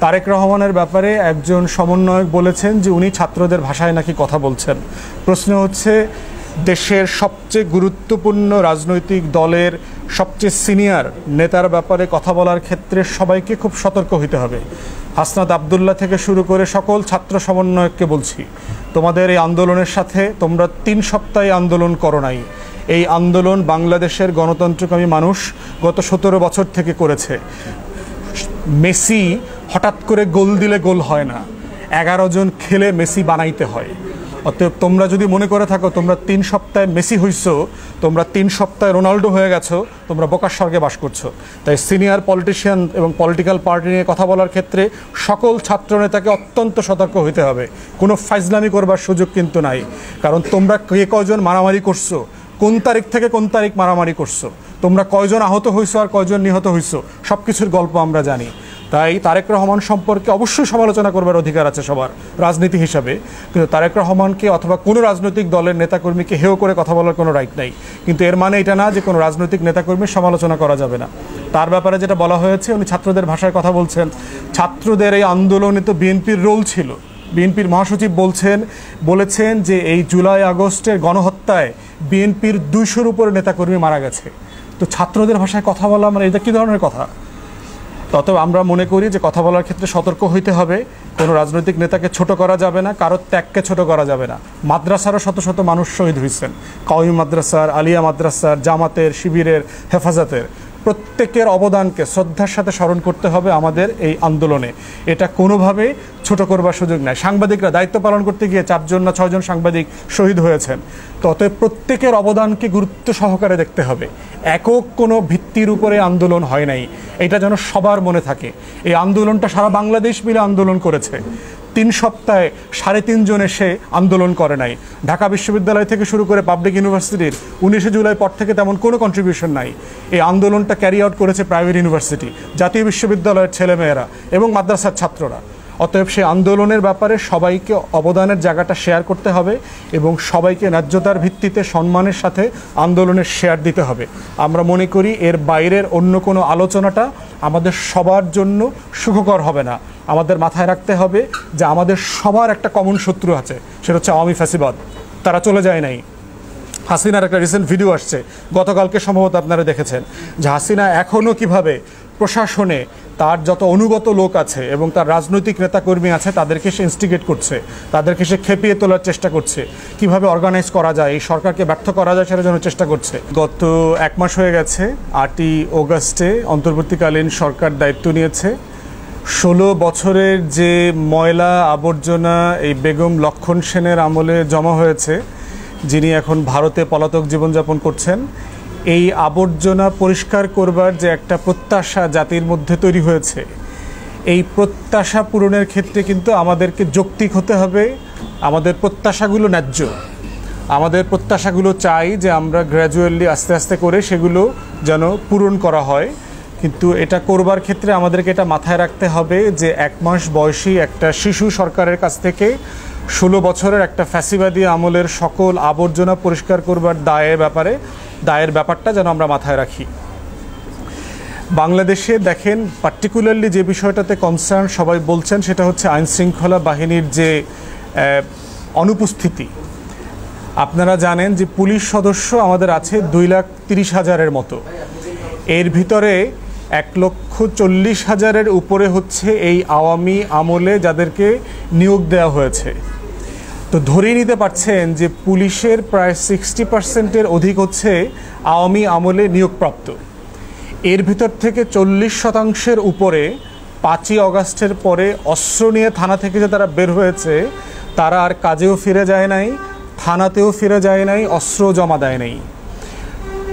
তারেক রহমানের ব্যাপারে একজন সমন্বয়ক বলেছেন যে উনি ছাত্রদের ভাষায় নাকি কথা বলছেন। প্রশ্ন হচ্ছে, দেশের সবচেয়ে গুরুত্বপূর্ণ রাজনৈতিক দলের সবচেয়ে সিনিয়র নেতার ব্যাপারে কথা বলার ক্ষেত্রে সবাইকে খুব সতর্ক হতে হবে। হাসনাত আবদুল্লাহ থেকে শুরু করে সকল ছাত্র সমন্বয়ককে বলছি, তোমাদের এই আন্দোলনের সাথে তোমরা 3 সপ্তাহে আন্দোলন করো নাই। এই আন্দোলন বাংলাদেশের গণতন্ত্রকামী মানুষ গত 17 বছর থেকে করেছে। মেসি হঠাৎ করে গোল দিলে গোল হয় না, 11 জন খেলে মেসি বানাইতে হয়। অতএব তোমরা যদি মনে করে থাকো তোমরা 3 সপ্তাহে মেসি হইছো, তোমরা 3 সপ্তাহে রোনাল্ডো হয়ে গেছো, তোমরা বোকার স্বর্গে বাস করছো। তাই সিনিয়র পলিটিশিয়ান এবং পলিটিক্যাল পার্টি নিয়ে কথা বলার ক্ষেত্রে সকল ছাত্রনেতাকে অত্যন্ত সতর্ক হতে হবে। কোনো ফাইজলামি করবার সুযোগ কিন্তু নাই। কারণ তোমরা কে কয়জন মারামারি করছো, কোন তারিখ থেকে কোন তারিখ মারামারি করছো, তোমরা কয়জন আহত হইছো আর কয়জন নিহত হইছো, সব কিছুর গল্প আমরা জানি। তাই তারেক রহমান সম্পর্কে অবশ্যই সমালোচনা করবার অধিকার আছে সবার রাজনীতি হিসাবে, কিন্তু তারেক রহমানকে অথবা কোনো রাজনৈতিক দলের নেতাকর্মীকে হেয় করে কথা বলার কোনো রাইট নাই। কিন্তু এর মানে এটা না যে কোনো রাজনৈতিক নেতাকর্মীর সমালোচনা করা যাবে না। তার ব্যাপারে যেটা বলা হয়েছে, উনি ছাত্রদের ভাষায় কথা বলছেন। ছাত্রদের এই আন্দোলনে তো বিএনপির রোল ছিল। বিএনপির মহাসচিব বলেছেন যে এই জুলাই আগস্টের গণহত্যায় বিএনপির 200-র উপরে নেতাকর্মী মারা গেছে। তো ছাত্রদের ভাষায় কথা বলা মানে এটা কী ধরনের কথা? তত আমরা মনে করি যে কথা বলার ক্ষেত্রে সতর্ক হইতে হবে। কোনো রাজনৈতিক নেতাকে ছোট করা যাবে না, কারোর ত্যাগকে ছোট করা যাবে না। মাদ্রাসারও শত শত মানুষ শহীদ হয়েছেন, কওমি মাদ্রাসার, আলিয়া মাদ্রাসার, জামাতের, শিবিরের, হেফাজতের। প্রত্যেকের অবদানকে শ্রদ্ধার সাথে স্মরণ করতে হবে আমাদের এই আন্দোলনে। এটা কোনোভাবে ছোট করবার সুযোগ নাই। সাংবাদিকরা দায়িত্ব পালন করতে গিয়ে 4 না 6 জন সাংবাদিক শহীদ হয়েছেন। তবে প্রত্যেকের অবদানকে গুরুত্ব সহকারে দেখতে হবে। একক কোনো ভিত্তির উপরে আন্দোলন হয় নাই, এটা যেন সবার মনে থাকে। এই আন্দোলনটা সারা বাংলাদেশ মিলে আন্দোলন করেছে। 3 সপ্তাহে 3.5 জন এসে আন্দোলন করে নাই। ঢাকা বিশ্ববিদ্যালয় থেকে শুরু করে পাবলিক ইউনিভার্সিটির 19শে জুলাই পর থেকে তেমন কোনো কন্ট্রিবিউশন নাই। এই আন্দোলনটা ক্যারি আউট করেছে প্রাইভেট ইউনিভার্সিটি, জাতীয় বিশ্ববিদ্যালয়ের ছেলেমেয়েরা এবং মাদ্রাসার ছাত্ররা। অতএব সেই আন্দোলনের ব্যাপারে সবাইকে অবদানের জায়গাটা শেয়ার করতে হবে এবং সবাইকে ন্যায্যতার ভিত্তিতে সম্মানের সাথে আন্দোলনের শেয়ার দিতে হবে। আমরা মনে করি এর বাইরের অন্য কোনো আলোচনাটা আমাদের সবার জন্য সুখকর হবে না। আমাদের মাথায় রাখতে হবে যে আমাদের সবার একটা কমন শত্রু আছে, সেটা হচ্ছে আওয়ামী ফ্যাসিবাদ। তারা চলে যায় নাই। হাসিনার একটা রিসেন্ট ভিডিও আসছে, গতকালকে সম্ভবত আপনারা দেখেছেন, যে হাসিনা এখনও কিভাবে প্রশাসনে তার যত অনুগত লোক আছে এবং তার রাজনৈতিক নেতাকর্মী আছে তাদেরকে সে ইনস্টিগেট করছে, তাদেরকে সে খেপিয়ে তোলার চেষ্টা করছে, কিভাবে অর্গানাইজ করা যায়, এই সরকারকে ব্যর্থ করা যায় সেটার জন্য চেষ্টা করছে। গত 1 মাস হয়ে গেছে, 8ই অগাস্টে অন্তর্বর্তীকালীন সরকার দায়িত্ব নিয়েছে। 16 বছরের যে ময়লা আবর্জনা এই বেগম লক্ষণ সেনের আমলে জমা হয়েছে, যিনি এখন ভারতে পলাতক জীবনযাপন করছেন, এই আবর্জনা পরিষ্কার করবার যে একটা প্রত্যাশা জাতির মধ্যে তৈরি হয়েছে, এই প্রত্যাশা পূরণের ক্ষেত্রে কিন্তু আমাদেরকে যৌক্তিক হতে হবে। আমাদের প্রত্যাশাগুলো ন্যায্য, আমাদের প্রত্যাশাগুলো চাই যে আমরা গ্র্যাজুয়ালি আস্তে আস্তে করে সেগুলো যেন পূরণ করা হয়। কিন্তু এটা করবার ক্ষেত্রে আমাদেরকে এটা মাথায় রাখতে হবে যে 1 মাস বয়সী একটা শিশু সরকারের কাছ থেকে 16 বছরের একটা ফ্যাসিবাদী আমলের সকল আবর্জনা পরিষ্কার করবার দায়ের ব্যাপারটা যেন আমরা মাথায় রাখি। বাংলাদেশে দেখেন পার্টিকুলারলি যে বিষয়টাতে কনসার্ন সবাই বলছেন সেটা হচ্ছে আইনশৃঙ্খলা বাহিনীর যে অনুপস্থিতি। আপনারা জানেন যে পুলিশ সদস্য আমাদের আছে 2,30,000-এর মতো। এর ভিতরে 1,40,000-এর উপরে হচ্ছে এই আওয়ামী আমলে যাদেরকে নিয়োগ দেওয়া হয়েছে। তো ধরেই নিতে পারছেন যে পুলিশের প্রায় 60%-এর অধিক হচ্ছে আওয়ামী আমলে নিয়োগপ্রাপ্ত। এর ভিতর থেকে 40% উপরে 5ই অগাস্টের পরে অস্ত্র নিয়ে থানা থেকে যে তারা বের হয়েছে, তারা আর কাজেও ফিরে যায় নাই, থানাতেও ফিরে যায় নাই, অস্ত্র জমা দেয় নাই।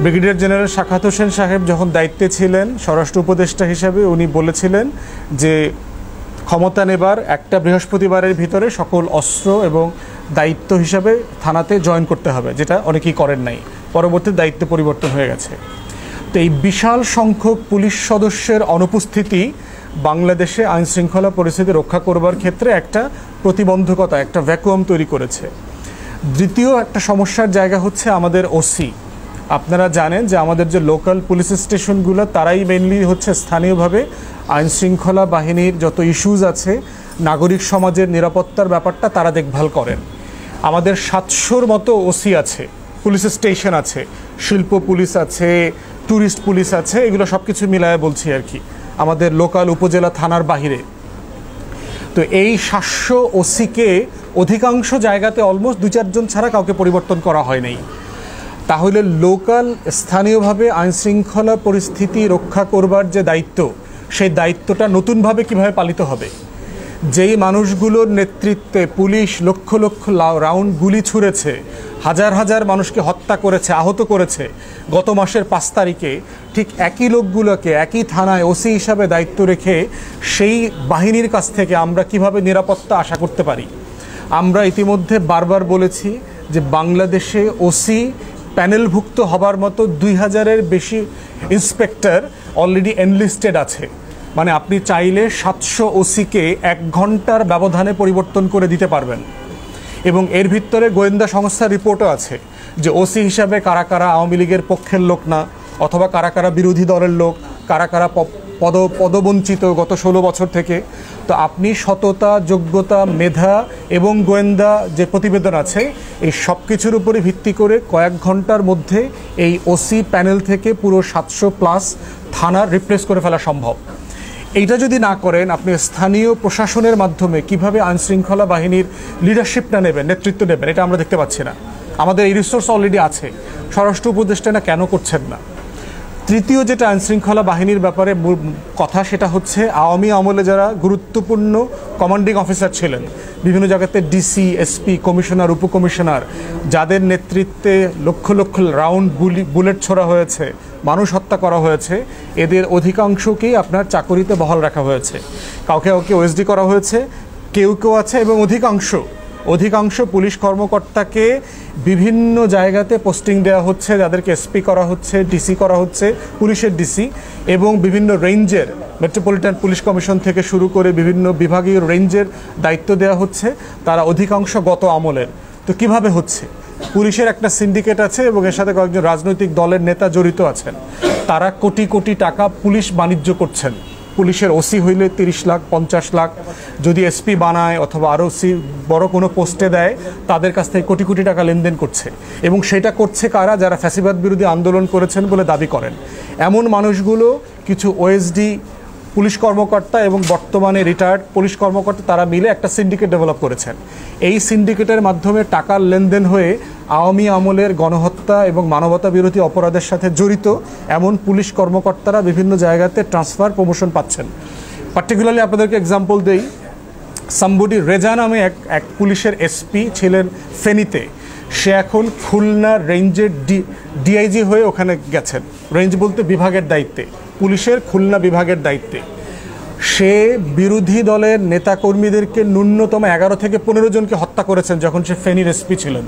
ব্রিগেডিয়ার জেনারেল শাখাত হোসেন সাহেব যখন দায়িত্বে ছিলেন স্বরাষ্ট্র উপদেষ্টা হিসাবে, উনি বলেছিলেন যে ক্ষমতা নেবার একটা বৃহস্পতিবারের ভিতরে সকল অস্ত্র এবং দায়িত্ব হিসাবে থানাতে জয়েন করতে হবে, যেটা অনেকেই করেন নাই। পরবর্তী দায়িত্ব পরিবর্তন হয়ে গেছে। তো এই বিশাল সংখ্যক পুলিশ সদস্যের অনুপস্থিতি বাংলাদেশে আইনশৃঙ্খলা পরিস্থিতি রক্ষা করবার ক্ষেত্রে একটা প্রতিবন্ধকতা, একটা ভ্যাকুয়াম তৈরি করেছে। দ্বিতীয় একটা সমস্যার জায়গা হচ্ছে আমাদের ওসি। আপনারা জানেন যে আমাদের যে লোকাল পুলিশ স্টেশনগুলো তারাই মেইনলি হচ্ছে স্থানীয়ভাবে আইনশৃঙ্খলা বাহিনীর যত ইস্যুজ আছে, নাগরিক সমাজের নিরাপত্তার ব্যাপারটা তারা দেখভাল করেন। আমাদের 700-র মতো ওসি আছে, পুলিশ স্টেশন আছে, শিল্প পুলিশ আছে, ট্যুরিস্ট পুলিশ আছে, এগুলো সব কিছু মিলায় বলছি আর কি, আমাদের লোকাল উপজেলা থানার বাহিরে। তো এই 700 ওসিকে অধিকাংশ জায়গাতে অলমোস্ট 2-4 জন ছাড়া কাউকে পরিবর্তন করা হয় নাই। তাহলে লোকাল স্থানীয়ভাবে আইনশৃঙ্খলা পরিস্থিতি রক্ষা করবার যে দায়িত্ব, সেই দায়িত্বটা নতুনভাবে কিভাবে পালিত হবে? যেই মানুষগুলোর নেতৃত্বে পুলিশ লক্ষ লক্ষ রাউন্ড গুলি ছুঁড়েছে, হাজার হাজার মানুষকে হত্যা করেছে, আহত করেছে গত মাসের 5 তারিখে, ঠিক একই লোকগুলোকে একই থানায় ওসি হিসাবে দায়িত্ব রেখে সেই বাহিনীর কাছ থেকে আমরা কিভাবে নিরাপত্তা আশা করতে পারি? আমরা ইতিমধ্যে বারবার বলেছি যে বাংলাদেশে ওসি প্যানেলভুক্ত হবার মতো 2000-এর বেশি ইন্সপেক্টর অলরেডি এনলিস্টেড আছে। মানে আপনি চাইলে 700 ওসিকে 1 ঘন্টার ব্যবধানে পরিবর্তন করে দিতে পারবেন। এবং এর ভিতরে গোয়েন্দা সংস্থার রিপোর্টও আছে যে ওসি হিসাবে কারা কারা আওয়ামী লীগের পক্ষের লোক না, অথবা কারা কারা বিরোধী দলের লোক, কারা কারা পদবঞ্চিত গত 16 বছর থেকে। তো আপনি সততা, যোগ্যতা, মেধা এবং গোয়েন্দা যে প্রতিবেদন আছে, এই সব কিছুর উপরে ভিত্তি করে কয়েক ঘন্টার মধ্যে এই ওসি প্যানেল থেকে পুরো 700+ থানা রিপ্লেস করে ফেলা সম্ভব। এইটা যদি না করেন, আপনি স্থানীয় প্রশাসনের মাধ্যমে কিভাবে আইনশৃঙ্খলা বাহিনীর লিডারশিপটা নেবেন, নেতৃত্ব নেবেন, এটা আমরা দেখতে পাচ্ছি না। আমাদের এই রিসোর্স অলরেডি আছে, স্বরাষ্ট্র উপদেষ্টা না কেন করছেন না? তৃতীয় যেটা আইনশৃঙ্খলা বাহিনীর ব্যাপারে কথা, সেটা হচ্ছে আওয়ামী আমলে যারা গুরুত্বপূর্ণ কমান্ডিং অফিসার ছিলেন, বিভিন্ন জায়গাতে ডিসি, এসপি, কমিশনার, উপকমিশনার, যাদের নেতৃত্বে লক্ষ লক্ষ রাউন্ড বুলেট ছোড়া হয়েছে, মানুষ হত্যা করা হয়েছে, এদের অধিকাংশকেই আপনার চাকরিতে বহাল রাখা হয়েছে। কাউকে কাউকে ওএসডি করা হয়েছে, কেউ কেউ আছে, এবং অধিকাংশ পুলিশ কর্মকর্তাকে বিভিন্ন জায়গাতে পোস্টিং দেওয়া হচ্ছে, যাদেরকে এসপি করা হচ্ছে, ডিসি করা হচ্ছে, পুলিশের ডিসি, এবং বিভিন্ন রেঞ্জের, মেট্রোপলিটন পুলিশ কমিশন থেকে শুরু করে বিভিন্ন বিভাগীয় রেঞ্জের দায়িত্ব দেওয়া হচ্ছে। তারা অধিকাংশ গত আমলের। তো কিভাবে হচ্ছে? পুলিশের একটা সিন্ডিকেট আছে এবং এর সাথে কয়েকজন রাজনৈতিক দলের নেতা জড়িত আছেন। তারা কোটি কোটি টাকা পুলিশ বাণিজ্য করছেন। পুলিশের ওসি হইলে 30 লাখ, 50 লাখ, যদি এসপি বানায় অথবা আরও বড় কোনো পোস্টে দেয়, তাদের কাছ থেকে কোটি কোটি টাকা লেনদেন করছে। এবং সেটা করছে কারা? যারা ফ্যাসিবাদ বিরোধী আন্দোলন করেছেন বলে দাবি করেন। এমন মানুষগুলো কিছু ওএসডি পুলিশ কর্মকর্তা এবং বর্তমানে রিটায়ার্ড পুলিশ কর্মকর্তা, তারা মিলে একটা সিন্ডিকেট ডেভেলপ করেছেন। এই সিন্ডিকেটের মাধ্যমে টাকার লেনদেন হয়ে আওয়ামী আমলের গণহত্যা এবং মানবতা বিরোধী অপরাধের সাথে জড়িত এমন পুলিশ কর্মকর্তারা বিভিন্ন জায়গাতে ট্রান্সফার, প্রমোশন পাচ্ছেন। পার্টিকুলারলি আপনাদেরকে এক্সাম্পল দেই, সাম্বডি রেজা নামে এক পুলিশের এসপি ছিলেন ফেনীতে। সে এখন খুলনা রেঞ্জের ডিআইজি হয়ে ওখানে গেছেন। রেঞ্জ বলতে বিভাগের দায়িত্বে, পুলিশের খুলনা বিভাগের দায়িত্বে। সে বিরোধী দলের নেতাকর্মীদেরকে ন্যূনতম 11 থেকে 15 জনকে হত্যা করেছেন যখন সে ফেনীর এসপি ছিলেন।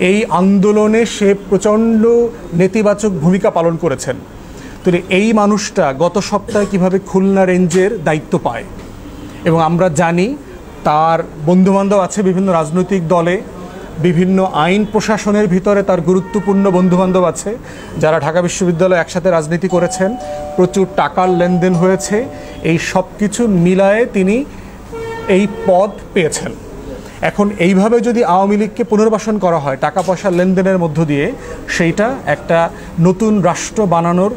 এই আন্দোলনে সে প্রচণ্ড নেতিবাচক ভূমিকা পালন করেছেন। তো এই মানুষটা গত সপ্তাহে কিভাবে খুলনা রেঞ্জের দায়িত্ব পায়, এবং আমরা জানি তার বন্ধুবান্ধব আছে বিভিন্ন রাজনৈতিক দলে, বিভিন্ন আইন প্রশাসনের ভিতরে তার গুরুত্বপূর্ণ বন্ধুবান্ধব আছে যারা ঢাকা বিশ্ববিদ্যালয়ে একসাথে রাজনীতি করেছেন, প্রচুর টাকার লেনদেন হয়েছে। এই সব কিছু মিলায়ে তিনি এই পদ পেয়েছেন। এখন এইভাবে যদি আওয়ামী লীগকে পুনর্বাসন করা হয় টাকা পয়সার লেনদেনের মধ্য দিয়ে, সেইটা একটা নতুন রাষ্ট্র বানানোর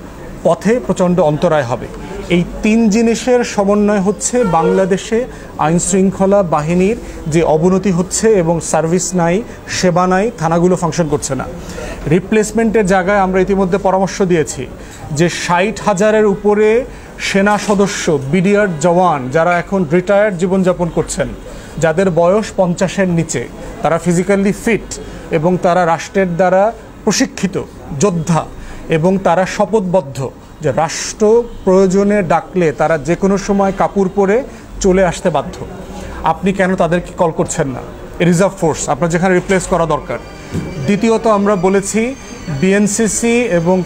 পথে প্রচণ্ড অন্তরায় হবে। এই 3 জিনিসের সমন্বয় হচ্ছে বাংলাদেশে আইনশৃঙ্খলা বাহিনীর যে অবনতি হচ্ছে, এবং সার্ভিস নাই, সেবা নাই, থানাগুলো ফাংশন করছে না। রিপ্লেসমেন্টের জায়গায় আমরা ইতিমধ্যে পরামর্শ দিয়েছি যে 60,000-এর উপরে সেনা সদস্য, বিডিআর জওয়ান যারা এখন রিটায়ার্ড জীবনযাপন করছেন, যাদের বয়স 50-এর নিচে, তারা ফিজিক্যালি ফিট এবং তারা রাষ্ট্রের দ্বারা প্রশিক্ষিত যোদ্ধা, এবং তারা শপথবদ্ধ যে রাষ্ট্র প্রয়োজনে ডাকলে তারা যে কোনো সময় কাপড় পরে চলে আসতে বাধ্য। আপনি কেন তাদেরকে কল করছেন না? রিজার্ভ ফোর্স আপনার যেখানে রিপ্লেস করা দরকার। দ্বিতীয়ত আমরা বলেছি বিএনসিসি এবং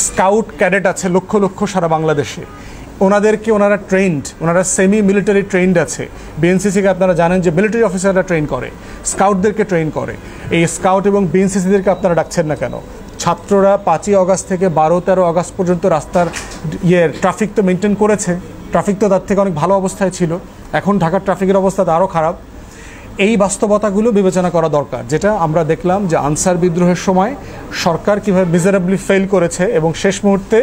স্কাউট ক্যাডেট আছে লক্ষ লক্ষ সারা বাংলাদেশে, ওনারা ট্রেন্ড, ওনারা সেমি মিলিটারি ট্রেন্ড আছে। বিএনসিসিকে আপনারা জানেন যে মিলিটারি অফিসাররা ট্রেন করে, স্কাউটদেরকে ট্রেন করে। এই স্কাউট এবং বিএনসিসিদেরকে আপনারা ডাকছেন না কেন? ছাত্ররা 5ই আগস্ট থেকে 12-13 আগস্ট পর্যন্ত রাস্তার ট্রাফিক তো মেনটেন করেছে, ট্রাফিক তো তার থেকে অনেক ভালো অবস্থায় ছিল, এখন ঢাকার ট্রাফিকের অবস্থা তো আরও খারাপ। এই বাস্তবতাগুলো বিবেচনা করা দরকার, যেটা আমরা দেখলাম যে আনসার বিদ্রোহের সময় সরকার কীভাবে মিজারেবলি ফেল করেছে এবং শেষ মুহূর্তে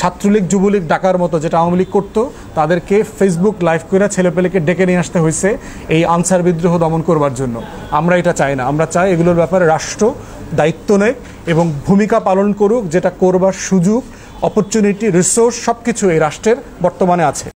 ছাত্রলীগ যুবলীগ ডাকার মতো যেটা আওয়ামী লীগ করতো তাদেরকে ফেসবুক লাইভ করে ছেলেপেলেকে ডেকে নিয়ে আসতে হয়েছে এই আনসার বিদ্রোহ দমন করবার জন্য। আমরা এটা চাই না, আমরা চাই এগুলোর ব্যাপারে রাষ্ট্র দায়িত্ব নেয় এবং ভূমিকা পালন করুক, যেটা করবার সুযোগ, অপরচুনিটি, রিসোর্স সব কিছু এই রাষ্ট্রের বর্তমানে আছে।